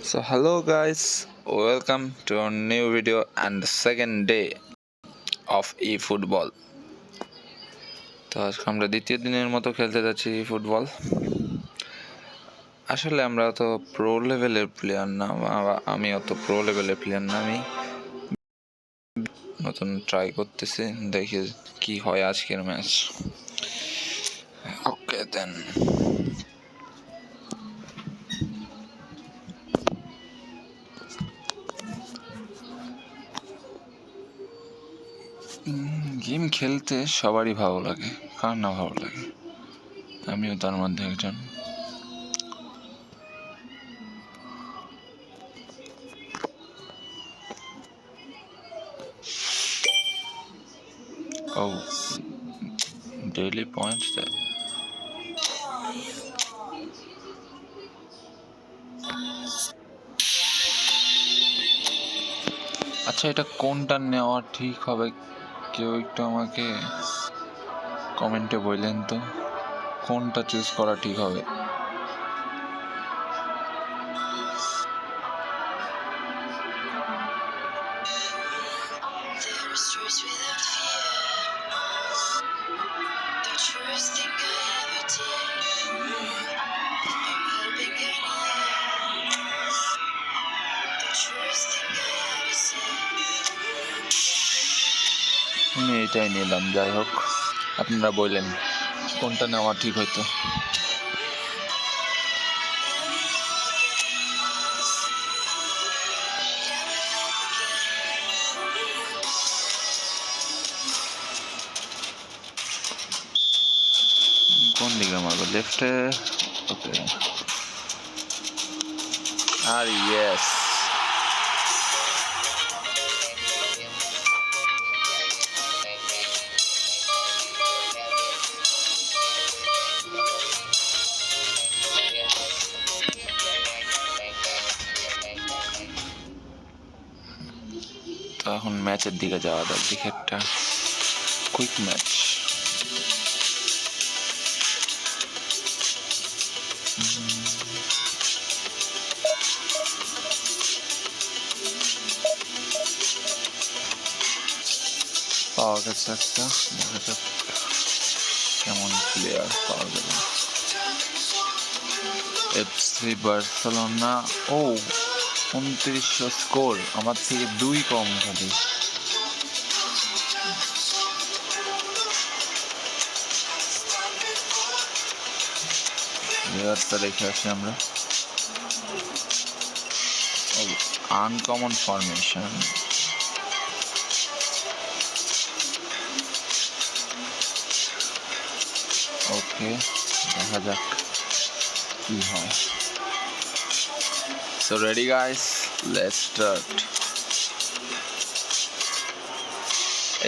So hello guys, welcome to a new video and the second day of eFootball. তো আজকে আমরা দ্বিতীয় দিনের মতো খেলতে যাচ্ছি ফুটবল। আসলে আমরা অত প্রো লেভেলের প্লেয়ার না, আমি অত প্রো লেভেলের প্লেয়ার না, আমি নতুন ট্রাই করতেছি, দেখি কি হয় আজকের ম্যাচ। ওকে দেন, গেম খেলতে সবারই ভালো লাগে, কার না ভালো লাগে, আমিও তার মধ্যে একজন। Oh, daily points there. আচ্ছা, এটা কোনটা নেওয়া ঠিক হবে, কেউ একটু আমাকে কমেন্টে বললেন তো, কোনটা চুজ করা ঠিক হবে। আমি এটাই নিলাম, যাই হোক আপনারা বললেন কোনটা নেওয়া ঠিক হইতো। কোন দিকে মারবো, লেফটে? ওকে, আর ইয়েস, তো এখন ম্যাচের দিকে যাওয়া যাক, দেখি একটা কুইক ম্যাচ। পাওয়া গেছে একটা, দেখা যাক কেমন প্লেয়ার পাওয়া যাবে। এফসি বার্সেলোনা, ও 2900 স্কোর, আমার থেকে 2 কম খালি। প্লেয়ারটা দেখে আসি আমরা। আনকমন ফরমেশন, ওকে দেখা যাক কি হয়। So ready guys, let's start.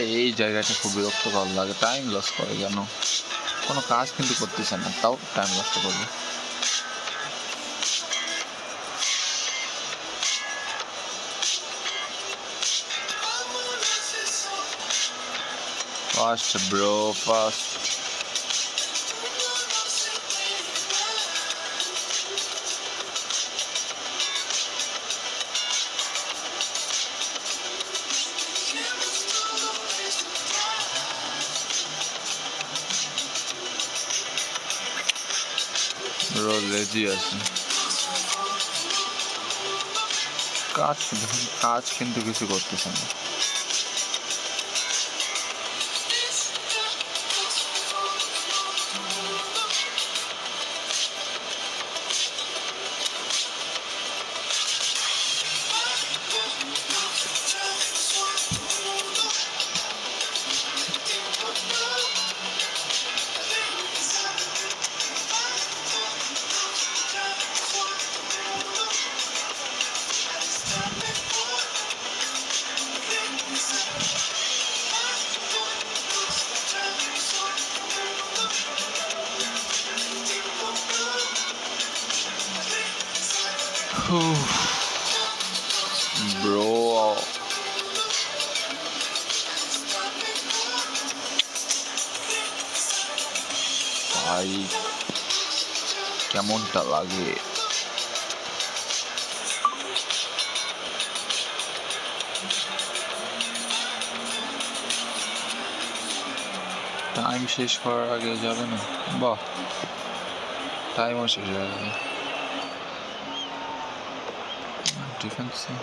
এই জায়গাটা খুব বিরক্তকর লাগে, টাইম লস করে, কেন কোনো কাজ কিন্তু করতেছে না, তাও টাইম লস করবে। Fast bro, fast. রোজ লেজি আছে, কাজ কিন্তু কিছু করতেছে না। ব্রো, ভাই কেমনটা লাগে। টাইম শেষ করার আগে যাবে না? বাহ, টাইমও শেষ হয়ে গেল। ডিফেন্সে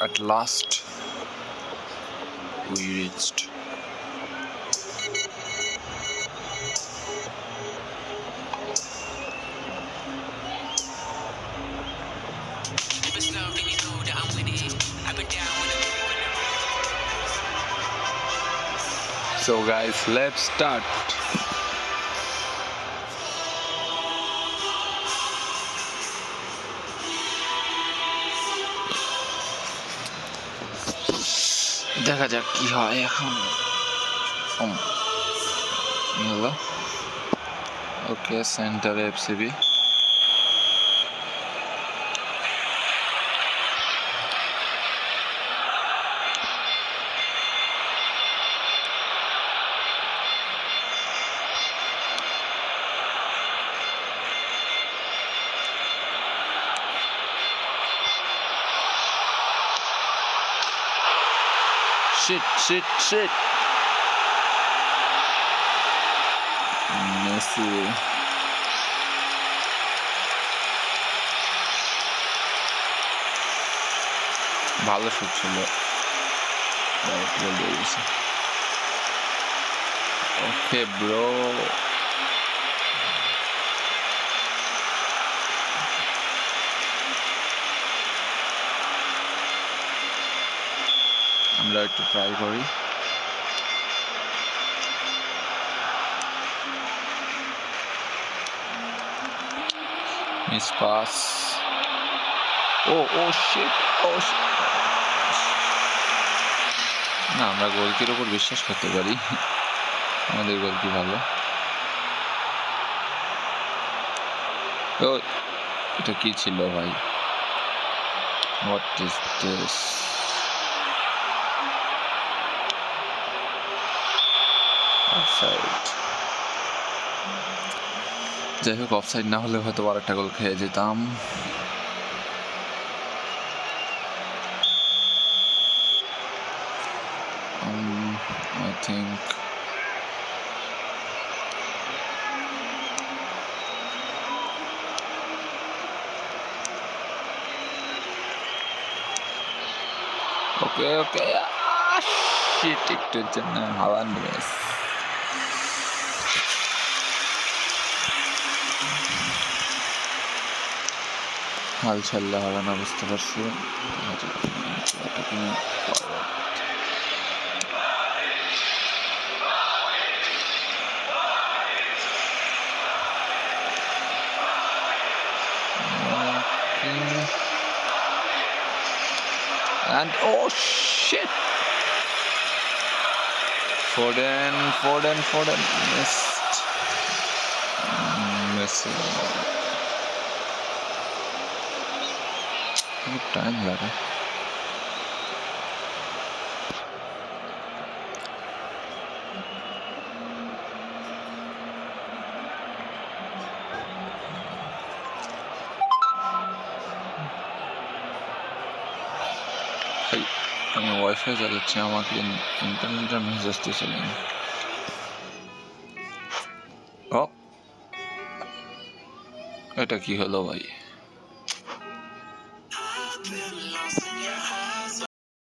at last we reached. So guys, let's start. দেখা যাক কি হয় এখন। হলো okay, centre FCB. Shit. Messi. ভালো শুট ছিল। ওকে ব্রো, আমরা একটু ট্রাই করি। Miss pass. Oh shit. না, আমরা গোলকির উপর বিশ্বাস করতে পারি, আমাদের গোলকি ভালো। ও, এটা কি ছিল ভাই? What is this? অফসাইড। যাই হোক, অফসাইড না হলে হয়তো আরেকটা গোল খেয়ে যেতাম। I think okay. Shit, একটু জন্য হালান্ড মিস। হাল ছাড়লে হবে না, বুঝতে পারছি। And oh shit, Foden missed. Messi. बहुत टाइम लगा। আমি ওয়াইফাই চালাচ্ছি, আমাকে ইন্টারনেটের মেসেজ আসতেছিলেন। ও, এটা কি হলো ভাই?